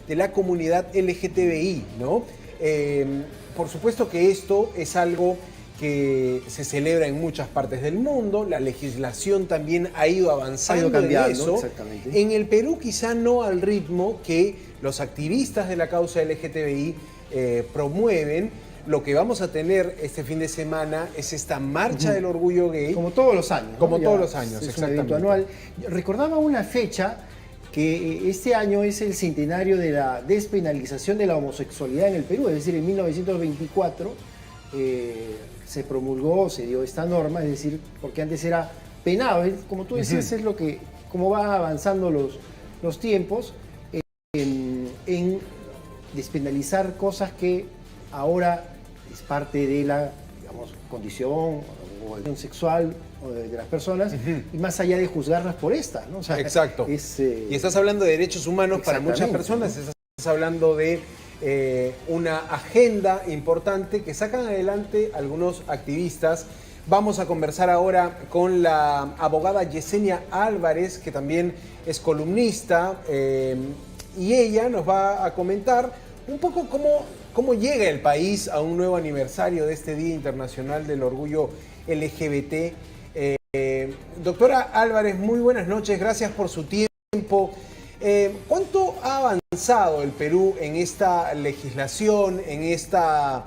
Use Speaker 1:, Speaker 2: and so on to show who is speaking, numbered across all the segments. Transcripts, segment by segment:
Speaker 1: de la comunidad LGTBI, ¿no? Por supuesto que esto es algo que se celebra en muchas partes del mundo, la legislación también ha ido avanzando
Speaker 2: cambiando,
Speaker 1: en eso.
Speaker 2: exactamente.
Speaker 1: En el Perú quizá no al ritmo que los activistas de la causa LGTBI promueven. Lo que vamos a tener este fin de semana es esta marcha del orgullo gay.
Speaker 2: Como todos los años, ¿no?
Speaker 1: Como
Speaker 2: Ya
Speaker 1: todos los años,
Speaker 2: es
Speaker 1: exactamente.
Speaker 2: un evento anual. Recordaba una fecha que este año es el centenario de la despenalización de la homosexualidad en el Perú, es decir, en 1924 se promulgó, se dio esta norma, es decir, porque antes era penado, como tú decías, es lo que, como van avanzando los tiempos, en despenalizar cosas que ahora es parte de la, digamos, condición o el sexual de las personas, y más allá de juzgarlas por esta, ¿no? O sea,
Speaker 1: exacto. Y estás hablando de derechos humanos para muchas personas, estás hablando de una agenda importante que sacan adelante algunos activistas. Vamos a conversar ahora con la abogada Yesenia Álvarez, que también es columnista, y ella nos va a comentar un poco cómo llega el país a un nuevo aniversario de este Día Internacional del Orgullo LGBT. Doctora Álvarez, muy buenas noches, gracias por su tiempo. ¿Cuánto ha avanzado el Perú en esta legislación, en esta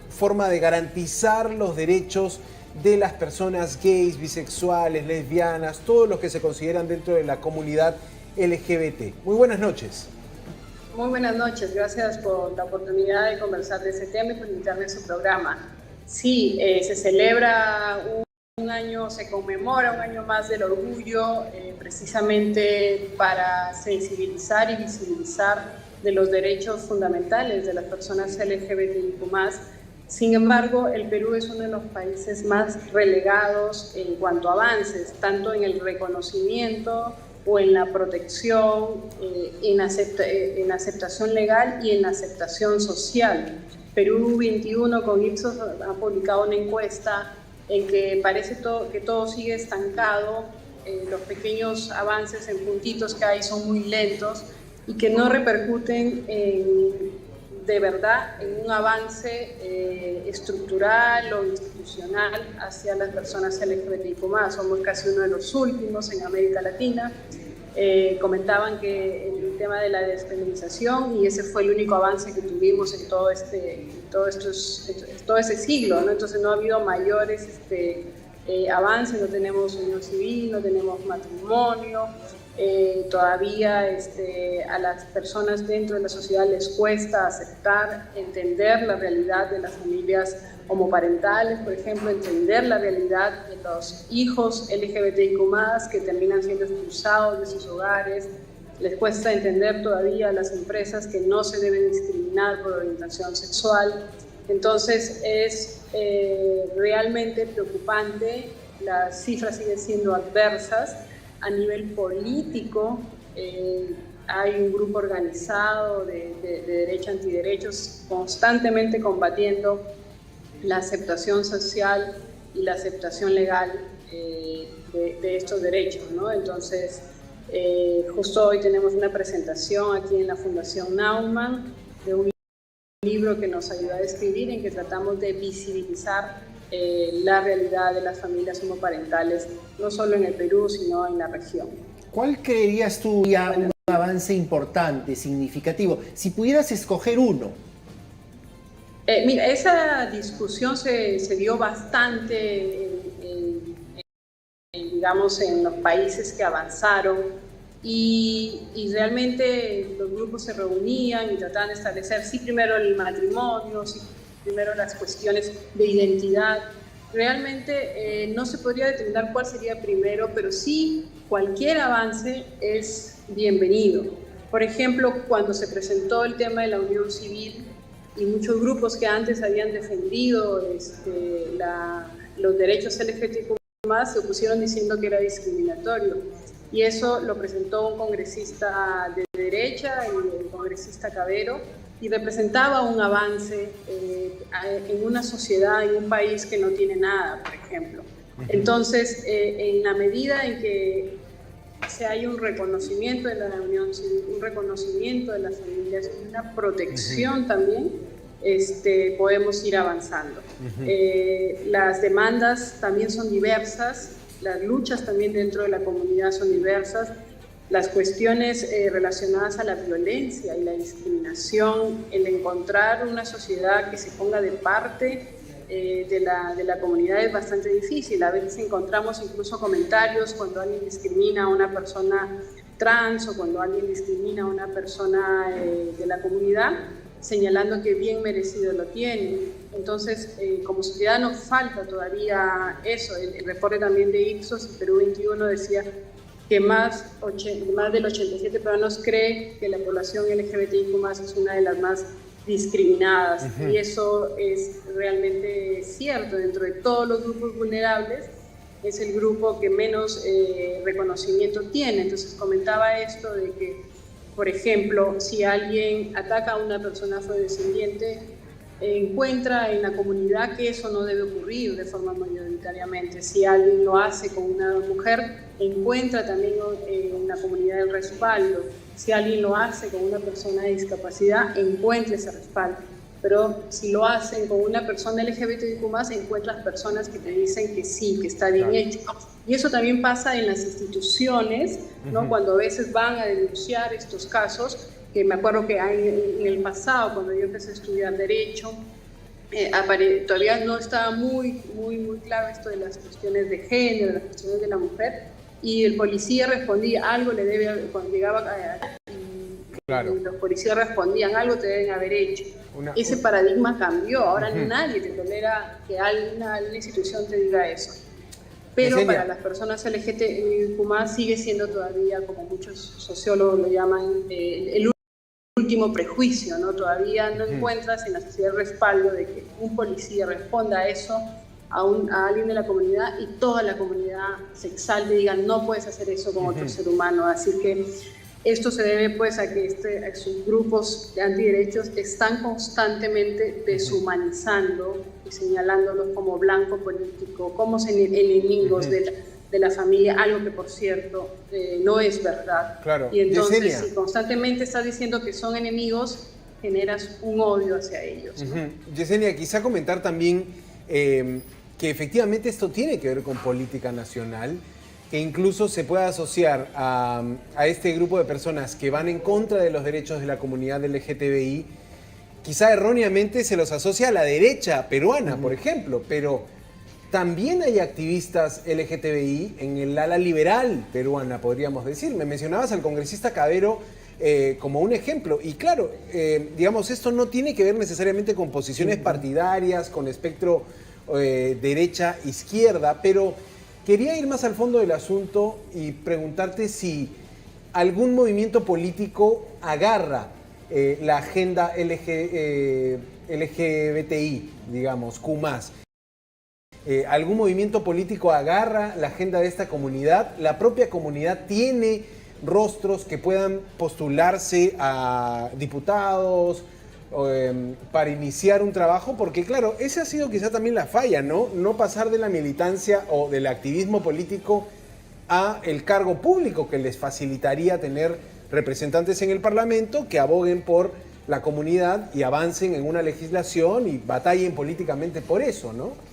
Speaker 1: forma de garantizar los derechos de las personas gays, bisexuales, lesbianas, todos los que se consideran dentro de la comunidad LGBT? Muy buenas noches.
Speaker 3: Muy buenas noches, gracias por la oportunidad de conversar de ese tema y por invitarme a su programa. Sí, se celebra un año, se conmemora un año más del orgullo, precisamente para sensibilizar y visibilizar de los derechos fundamentales de las personas LGBTIQ+. Sin embargo, el Perú es uno de los países más relegados en cuanto a avances, tanto en el reconocimiento o en la protección, en aceptación legal y en aceptación social. Perú 21 con Ipsos ha publicado una encuesta en que parece que todo sigue estancado, los pequeños avances en puntitos que hay son muy lentos y que no repercuten de verdad en un avance estructural o institucional hacia las personas LGBTIQ+. Somos casi uno de los últimos en América Latina. Comentaban que el tema de la despenalización, y ese fue el único avance que tuvimos en todo ese siglo, ¿no? Entonces no ha habido mayores avances, no tenemos unión civil, no tenemos matrimonio, todavía a las personas dentro de la sociedad les cuesta aceptar, entender la realidad de las familias homoparentales, por ejemplo, entender la realidad de los hijos LGBTIQ+, que terminan siendo expulsados de sus hogares. Les cuesta entender todavía a las empresas que no se deben discriminar por orientación sexual. Entonces es realmente preocupante, las cifras siguen siendo adversas. A nivel político, hay un grupo organizado de derecha antiderechos constantemente combatiendo la aceptación social y la aceptación legal de estos derechos, ¿no? Entonces, justo hoy tenemos una presentación aquí en la Fundación Naumann de un libro que nos ayuda a escribir, en que tratamos de visibilizar la realidad de las familias homoparentales, no solo en el Perú, sino en la región.
Speaker 2: ¿Cuál creerías tú ya un avance importante, significativo? Si pudieras escoger uno.
Speaker 3: Mira, esa discusión se dio bastante digamos, en los países que avanzaron y realmente los grupos se reunían y trataban de establecer, sí, primero el matrimonio, sí, primero las cuestiones de identidad. Realmente no se podría determinar cuál sería primero, pero sí cualquier avance es bienvenido. Por ejemplo, cuando se presentó el tema de la unión civil y muchos grupos que antes habían defendido los derechos LGBTQ+, se opusieron diciendo que era discriminatorio. Y eso lo presentó un congresista de derecha, el congresista Cabero, y representaba un avance en una sociedad, en un país que no tiene nada, por ejemplo. Entonces, en la medida en que se haya un reconocimiento de la unión civil, un reconocimiento de las familias y una protección también, podemos ir avanzando. Las demandas también son diversas, las luchas también dentro de la comunidad son diversas, las cuestiones relacionadas a la violencia y la discriminación, el encontrar una sociedad que se ponga de parte de la comunidad es bastante difícil. A veces encontramos incluso comentarios cuando alguien discrimina a una persona trans o cuando alguien discrimina a una persona de la comunidad, señalando que bien merecido lo tiene. Entonces, como sociedad nos falta todavía eso. El reporte también de Ipsos y Perú 21 decía que más del 87% peruanos cree que la población LGBTIQ+ es una de las más discriminadas. Y eso es realmente cierto. Dentro de todos los grupos vulnerables, es el grupo que menos reconocimiento tiene. Entonces comentaba esto de que, por ejemplo, si alguien ataca a una persona afrodescendiente, encuentra en la comunidad que eso no debe ocurrir de forma mayoritariamente. Si alguien lo hace con una mujer, encuentra también en la comunidad el respaldo. Si alguien lo hace con una persona de discapacidad, encuentra ese respaldo. Pero si lo hacen con una persona LGBTIQ+, encuentras personas que te dicen que sí, que está bien hecho. Y eso también pasa en las instituciones, ¿no? Cuando a veces van a denunciar estos casos, que me acuerdo que en el pasado, cuando yo empecé a estudiar Derecho, todavía no estaba muy claro esto de las cuestiones de género, las cuestiones de la mujer, y el policía respondía, algo le debe, cuando llegaba
Speaker 1: claro.
Speaker 3: Los policías respondían, algo te deben haber hecho. Ese paradigma cambió, ahora nadie te tolera que alguna institución te diga eso. Pero
Speaker 1: Yesenia,
Speaker 3: para las personas LGBTIQ+ sigue siendo todavía, como muchos sociólogos lo llaman, el último prejuicio, ¿no? Todavía no encuentras en la sociedad el respaldo de que un policía responda a eso a alguien de la comunidad y toda la comunidad se exalte y diga no puedes hacer eso con otro ser humano. Así que esto se debe pues a que sus grupos de antiderechos están constantemente deshumanizando y señalándolos como blanco político, como enemigos de la familia, algo que por cierto no es verdad.
Speaker 1: Claro.
Speaker 3: Y entonces
Speaker 1: Yesenia,
Speaker 3: si constantemente estás diciendo que son enemigos, generas un odio hacia ellos, ¿no?
Speaker 1: Yesenia, quizá comentar también que efectivamente esto tiene que ver con política nacional, que incluso se pueda asociar a este grupo de personas que van en contra de los derechos de la comunidad LGTBI, quizá erróneamente se los asocia a la derecha peruana, por ejemplo, pero también hay activistas LGTBI en el ala liberal peruana, podríamos decir. Me mencionabas al congresista Cabero como un ejemplo, y claro, digamos, esto no tiene que ver necesariamente con posiciones partidarias, con espectro derecha-izquierda, pero quería ir más al fondo del asunto y preguntarte si algún movimiento político agarra la agenda LGBTI, digamos, Q+. ¿Algún movimiento político agarra la agenda de esta comunidad? ¿La propia comunidad tiene rostros que puedan postularse a diputados para iniciar un trabajo? Porque claro, esa ha sido quizá también la falla, ¿no? No pasar de la militancia o del activismo político a el cargo público, que les facilitaría tener representantes en el Parlamento que aboguen por la comunidad y avancen en una legislación y batallen políticamente por eso, ¿no?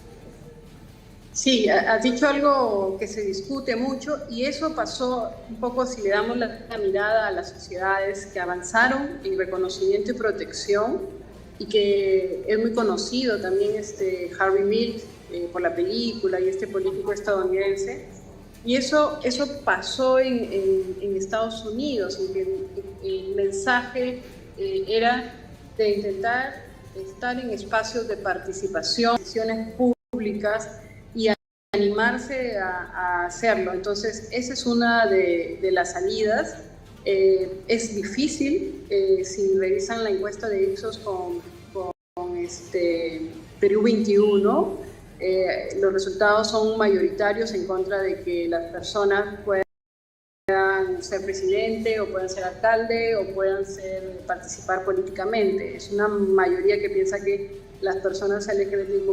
Speaker 3: Sí, has dicho algo que se discute mucho y eso pasó un poco si le damos la mirada a las sociedades que avanzaron en reconocimiento y protección y que es muy conocido también Harvey Milk por la película y este político estadounidense. Y eso pasó en Estados Unidos, en que el mensaje era de intentar estar en espacios de participación, decisiones públicas, y animarse a hacerlo. Entonces, esa es una de las salidas. Es difícil, si revisan la encuesta de Ipsos con Perú 21, los resultados son mayoritarios en contra de que las personas puedan ser presidente o puedan ser alcalde o puedan participar políticamente. Es una mayoría que piensa que las personas LGBTIQ+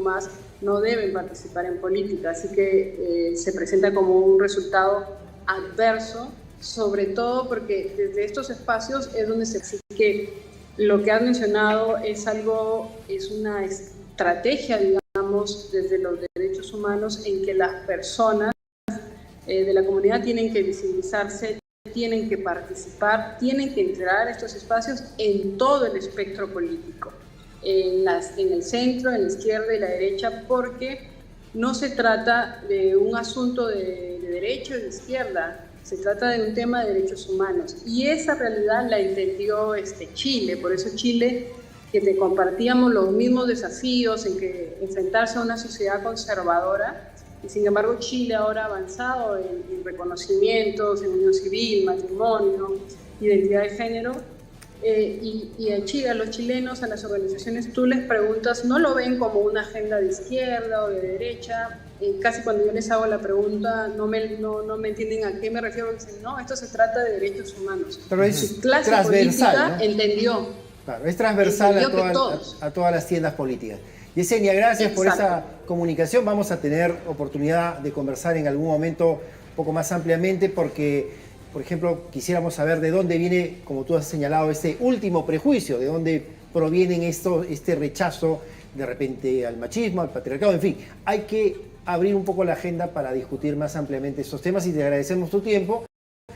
Speaker 3: no deben participar en política, así que se presenta como un resultado adverso sobre todo porque desde estos espacios es donde se exige que lo que has mencionado es una estrategia, digamos, desde los derechos humanos en que las personas de la comunidad tienen que visibilizarse, tienen que participar, tienen que entrar a estos espacios en todo el espectro político, en el centro, en la izquierda y la derecha, porque no se trata de un asunto de derecha y de izquierda, se trata de un tema de derechos humanos. Y esa realidad la entendió Chile, por eso Chile, que te compartíamos los mismos desafíos en que enfrentarse a una sociedad conservadora, y sin embargo Chile ahora ha avanzado en reconocimientos, en unión civil, matrimonio, identidad de género, y a Chile, a los chilenos, a las organizaciones, tú les preguntas, no lo ven como una agenda de izquierda o de derecha, casi cuando yo les hago la pregunta no me entienden a qué me refiero, dicen, no, esto se trata de derechos humanos.
Speaker 2: Pero es
Speaker 3: su clase
Speaker 2: transversal,
Speaker 3: política, ¿no?, entendió.
Speaker 2: Claro, es transversal a todas las tiendas políticas. Yesenia, gracias por esa comunicación. Vamos a tener oportunidad de conversar en algún momento un poco más ampliamente porque, por ejemplo, quisiéramos saber de dónde viene, como tú has señalado, este último prejuicio, de dónde provienen este rechazo de repente al machismo, al patriarcado, en fin. Hay que abrir un poco la agenda para discutir más ampliamente estos temas y te agradecemos tu tiempo.